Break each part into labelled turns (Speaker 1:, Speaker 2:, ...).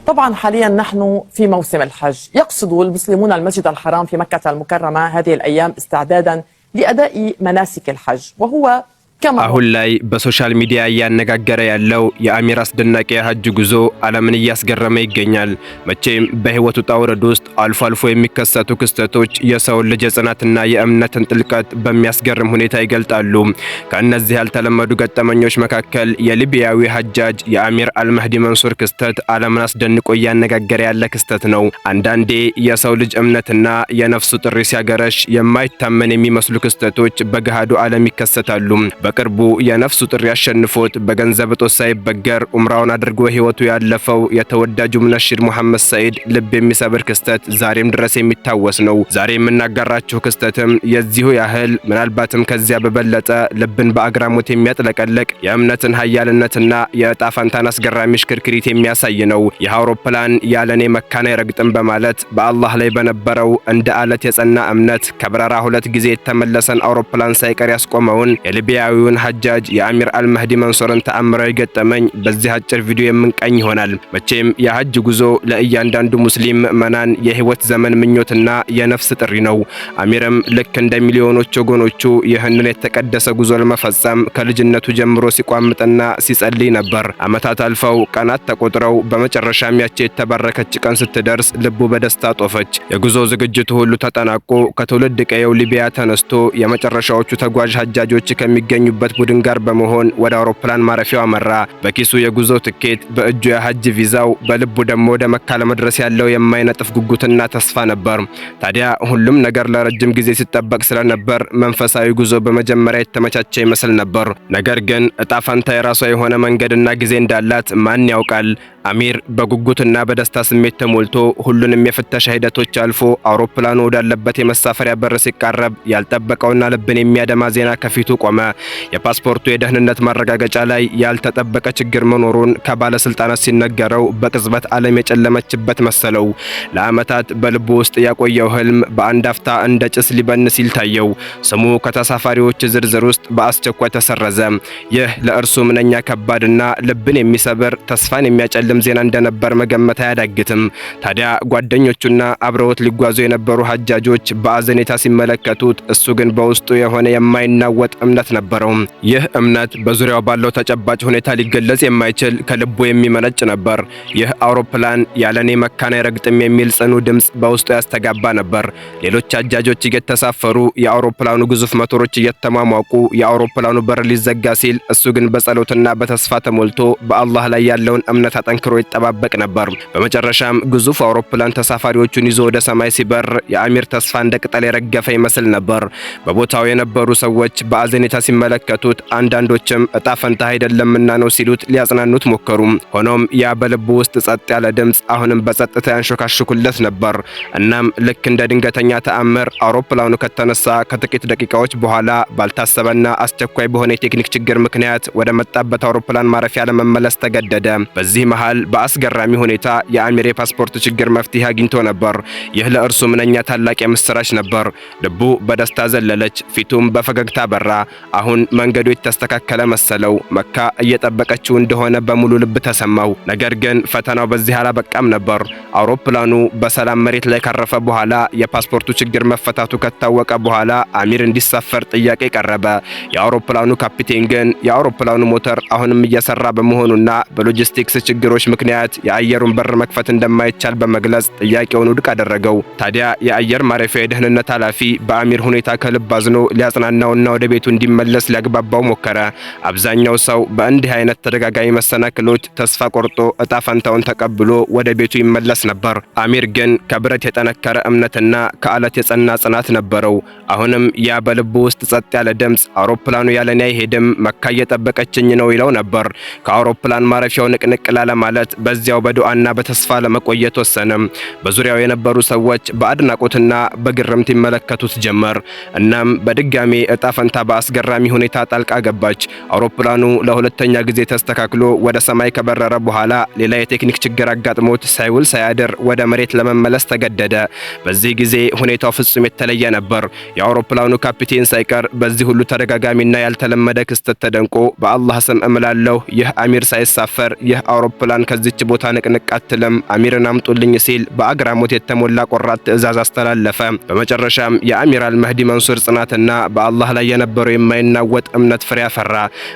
Speaker 1: طبعا حاليا نحن في موسم الحج، يقصد المسلمون المسجد الحرام في مكة المكرمة هذه الأيام استعدادا لأداء مناسك الحج، وهو
Speaker 2: አሁን ላይ በሶሻል ሚዲያ እያነጋገረ ያለው የአሚር አስደናቂ የሐጅ ጉዞ ዓለምን እያስገረመ ይገኛል። መቼም በህይወቱ ጣውረድ ውስጥ አልፎ አልፎ የሚከሰቱ ክስተቶች የሰው ልጅ የጽናትና የእምነትን ጥልቀት በሚያስገርም ሁኔታ ይገልጣሉ። ከእነዚህ ያልተለመዱ ገጠመኞች መካከል የሊቢያዊ ሐጃጅ የአሚር አልመህዲ መንሱር ክስተት ዓለምን አስደንቆ እያነጋገረ ያለ ክስተት ነው። አንዳንዴ የሰው ልጅ እምነትና የነፍሱ ጥሪ ሲያገረሽ የማይታመን የሚመስሉ ክስተቶች በገሃዱ ዓለም ይከሰታሉ። በቅርቡ የነፍሱ ጥሪ አሸንፎት በገንዘብ እጦት ሳይበገር ዑምራውን አድርጎ ህይወቱ ያለፈው የተወዳጁ ሙነሺድ መሐመድ ሰዒድ ልብ የሚሰብር ክስተት ዛሬም ድረስ የሚታወስ ነው። ዛሬ የምናጋራችሁ ክስተትም የዚሁ ያህል ምናልባትም ከዚያ በበለጠ ልብን በአግራሞት የሚያጥለቀልቅ የእምነትን ኃያልነትና የዕጣ ፈንታን አስገራሚ ሽክርክሪት የሚያሳይ ነው። ይህ አውሮፕላን ያለኔ መካን አይረግጥም በማለት በአላህ ላይ በነበረው እንደ አለት የጸና እምነት ከበረራ 2 ጊዜ የተመለሰን አውሮፕላን ሳይቀር ያስቆመውን የሊቢያዊ ሐጃጅ የአሚር አልመህዲ መንሱርን ተአምራዊ ገጠመኝ በዚህ አጭር ቪዲዮ የምንቃኝ ይሆናል። መቼም የሐጅ ጉዞ ለእያንዳንዱ ሙስሊም ምዕመናን የህይወት ዘመን ምኞትና የነፍስ ጥሪ ነው። አሚርም ልክ እንደ ሚሊዮኖች ወገኖቹ ይህንን የተቀደሰ ጉዞ ለመፈጸም ከልጅነቱ ጀምሮ ሲቋምጥና ሲጸልይ ነበር። ዓመታት አልፈው ቀናት ተቆጥረው በመጨረሻም ያቺ የተባረከች ቀን ስትደርስ ልቡ በደስታ ጦፈች። የጉዞ ዝግጅቱ ሁሉ ተጠናቆ ከትውልድ ቀየው ሊቢያ ተነስቶ የመጨረሻዎቹ ተጓዥ ሐጃጆች ከሚገኙ በት ቡድን ጋር በመሆን ወደ አውሮፕላን ማረፊያው አመራ። በኪሱ የጉዞ ትኬት፣ በእጁ የሐጅ ቪዛው፣ በልቡ ደግሞ ወደ መካ ለመድረስ ያለው የማይነጥፍ ጉጉትና ተስፋ ነበር። ታዲያ ሁሉም ነገር ለረጅም ጊዜ ሲጠበቅ ስለነበር መንፈሳዊ ጉዞ በመጀመሪያ የተመቻቸ ይመስል ነበር። ነገር ግን እጣ ፈንታ የራሷ የሆነ መንገድና ጊዜ እንዳላት ማን ያውቃል? አሚር በጉጉትና በደስታ ስሜት ተሞልቶ ሁሉንም የፍተሻ ሂደቶች አልፎ አውሮፕላኑ ወዳለበት የመሳፈሪያ በር ሲቃረብ ያልጠበቀውና ልብን የሚያደማ ዜና ከፊቱ ቆመ። የፓስፖርቱ የደህንነት ማረጋገጫ ላይ ያልተጠበቀ ችግር መኖሩን ከባለስልጣናት ሲነገረው በቅጽበት ዓለም የጨለመችበት መሰለው። ለዓመታት በልቡ ውስጥ ያቆየው ህልም በአንድ አፍታ እንደ ጭስ ሊበን ሲል ታየው። ስሙ ከተሳፋሪዎች ዝርዝር ውስጥ በአስቸኳይ ተሰረዘ። ይህ ለእርሱ ምንኛ ከባድና ልብን የሚሰብር ተስፋን የሚያጨልም ዜና እንደነበር መገመት አያዳግትም። ታዲያ ጓደኞቹና አብረውት ሊጓዙ የነበሩ ሐጃጆች በአዘኔታ ሲመለከቱት እሱ ግን በውስጡ የሆነ የማይናወጥ እምነት ነበረው። ይህ እምነት በዙሪያው ባለው ተጨባጭ ሁኔታ ሊገለጽ የማይችል ከልቡ የሚመነጭ ነበር። ይህ አውሮፕላን ያለኔ መካን አይረግጥም የሚል ጽኑ ድምጽ በውስጡ ያስተጋባ ነበር። ሌሎች ሐጃጆች እየተሳፈሩ የአውሮፕላኑ ግዙፍ ሞተሮች እየተሟሟቁ የአውሮፕላኑ በር ሊዘጋ ሲል እሱ ግን በጸሎትና በተስፋ ተሞልቶ በአላህ ላይ ያለውን እምነት አጠንክሮ ይጠባበቅ ነበር። በመጨረሻም ግዙፍ አውሮፕላን ተሳፋሪዎቹን ይዞ ወደ ሰማይ ሲበር የአሚር ተስፋ እንደ ቅጠል የረገፈ ይመስል ነበር። በቦታው የነበሩ ሰዎች በአዘኔታ ሲመለከቱት አንዳንዶችም እጣ ፈንታ አይደለምና ነው ሲሉት ሊያጽናኑት ሞከሩ። ሆኖም ያ በልቡ ውስጥ ጸጥ ያለ ድምጽ አሁንም በጸጥታ ያንሾካሽኩለት ነበር። እናም ልክ እንደ ድንገተኛ ተአምር አውሮፕላኑ ከተነሳ ከጥቂት ደቂቃዎች በኋላ ባልታሰበና አስቸኳይ በሆነ የቴክኒክ ችግር ምክንያት ወደ መጣበት አውሮፕላን ማረፊያ ለመመለስ ተገደደ። በዚህ መሃል በአስገራሚ ሁኔታ የአሚር የፓስፖርት ችግር መፍትሄ አግኝቶ ነበር። ይህ ለእርሱ ምንኛ ታላቅ የምስራች ነበር። ልቡ በደስታ ዘለለች፣ ፊቱም በፈገግታ በራ። አሁን መንገዱ የተስተካከለ መሰለው። መካ እየጠበቀችው እንደሆነ በሙሉ ልብ ተሰማው። ነገር ግን ፈተናው በዚህ አላበቃም ነበር። አውሮፕላኑ በሰላም መሬት ላይ ካረፈ በኋላ የፓስፖርቱ ችግር መፈታቱ ከታወቀ በኋላ አሚር እንዲሳፈር ጥያቄ ቀረበ። የአውሮፕላኑ ካፒቴን ግን የአውሮፕላኑ ሞተር አሁንም እየሰራ በመሆኑና በሎጂስቲክስ ችግሮች ምክንያት የአየሩን በር መክፈት እንደማይቻል በመግለጽ ጥያቄውን ውድቅ አደረገው። ታዲያ የአየር ማረፊያ የደህንነት ኃላፊ በአሚር ሁኔታ ከልብ አዝኖ ሊያጽናናውና ወደ ቤቱ እንዲመለስ ሊያግባባው ሞከረ። አብዛኛው ሰው በእንዲህ አይነት ተደጋጋሚ መሰናክሎች ተስፋ ቆርጦ እጣ ፈንታውን ተቀብሎ ወደ ቤቱ ይመለስ ነበር። አሚር ግን ከብረት የጠነከረ እምነትና ከአለት የጸና ጽናት ነበረው። አሁንም ያ በልቡ ውስጥ ጸጥ ያለ ድምጽ አውሮፕላኑ ያለኔ አይሄድም፣ መካ እየጠበቀችኝ ነው ይለው ነበር። ከአውሮፕላን ማረፊያው ንቅንቅ ላለ ማለት በዚያው በዱዓና በተስፋ ለመቆየት ወሰነ። በዙሪያው የነበሩ ሰዎች በአድናቆትና በግርምት ይመለከቱት ጀመር። እናም በድጋሚ እጣ ፈንታ በአስገራሚ ሁኔታ ጣልቃ ገባች። አውሮፕላኑ ለሁለተኛ ጊዜ ተስተካክሎ ወደ ሰማይ ከበረረ በኋላ ሌላ የቴክኒክ ችግር አጋጥሞት ሳይውል ሳያድር ወደ መሬት ለመመለስ ተገደደ። በዚህ ጊዜ ሁኔታው ፍጹም የተለየ ነበር። የአውሮፕላኑ ካፒቴን ሳይቀር በዚህ ሁሉ ተደጋጋሚና ያልተለመደ ክስተት ተደንቆ በአላህ ስም እምላለሁ ይህ አሚር ሳይሳፈር ይህ አውሮፕላን አውሮፕላን ከዚች ቦታ ንቅንቅ አትልም፣ አሚርን አምጡልኝ ሲል በአግራሞት የተሞላ ቆራጥ ትዕዛዝ አስተላለፈ። በመጨረሻም የአሚር አልመህዲ መንሱር ጽናትና በአላህ ላይ የነበረው የማይናወጥ እምነት ፍሬ አፈራ።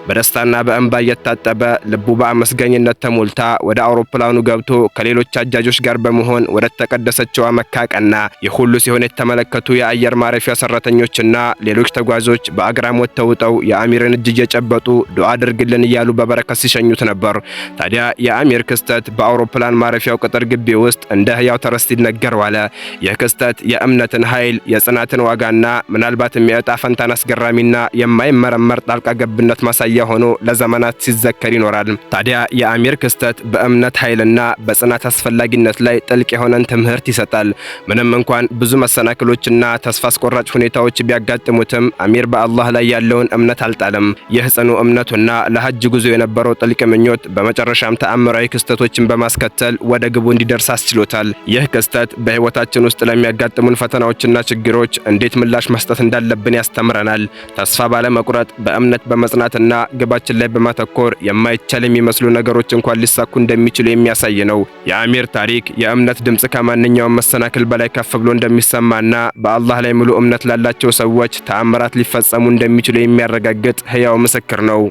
Speaker 2: በደስታና በእንባ እየታጠበ ልቡ በአመስጋኝነት ተሞልታ ወደ አውሮፕላኑ ገብቶ ከሌሎች አጃጆች ጋር በመሆን ወደ ተቀደሰችው መካ ቀና። ይህ ሁሉ ሲሆን የተመለከቱ የአየር ማረፊያ ሰራተኞችና ሌሎች ተጓዦች በአግራሞት ተውጠው የአሚርን እጅ እየጨበጡ ዱዓ አድርግልን እያሉ በበረከት ሲሸኙት ነበር። ታዲያ የአሚር ክስተት በአውሮፕላን ማረፊያው ቅጥር ግቢ ውስጥ እንደ ህያው ተረስት ይነገር ዋለ። ይህ ክስተት የእምነትን ኃይል፣ የጽናትን ዋጋና ምናልባትም የዕጣ ፈንታን አስገራሚና የማይመረመር ጣልቃ ገብነት ማሳያ ሆኖ ለዘመናት ሲዘከር ይኖራል። ታዲያ የአሚር ክስተት በእምነት ኃይልና በጽናት አስፈላጊነት ላይ ጥልቅ የሆነን ትምህርት ይሰጣል። ምንም እንኳን ብዙ መሰናክሎችና ተስፋ አስቆራጭ ሁኔታዎች ቢያጋጥሙትም አሚር በአላህ ላይ ያለውን እምነት አልጣለም። ይህ ጽኑ እምነቱና ለሐጅ ጉዞ የነበረው ጥልቅ ምኞት በመጨረሻም ተአምራዊ ክስተቶችን በማስከተል ወደ ግቡ እንዲደርስ አስችሎታል። ይህ ክስተት በህይወታችን ውስጥ ለሚያጋጥሙን ፈተናዎችና ችግሮች እንዴት ምላሽ መስጠት እንዳለብን ያስተምረናል። ተስፋ ባለመቁረጥ በእምነት በመጽናትና ግባችን ላይ በማተኮር የማይቻል የሚመስሉ ነገሮች እንኳን ሊሳኩ እንደሚችሉ የሚያሳይ ነው። የአሚር ታሪክ የእምነት ድምጽ ከማንኛውም መሰናክል በላይ ከፍ ብሎ እንደሚሰማና በአላህ ላይ ሙሉ እምነት ላላቸው ሰዎች ተአምራት ሊፈጸሙ እንደሚችሉ የሚያረጋግጥ ህያው ምስክር ነው።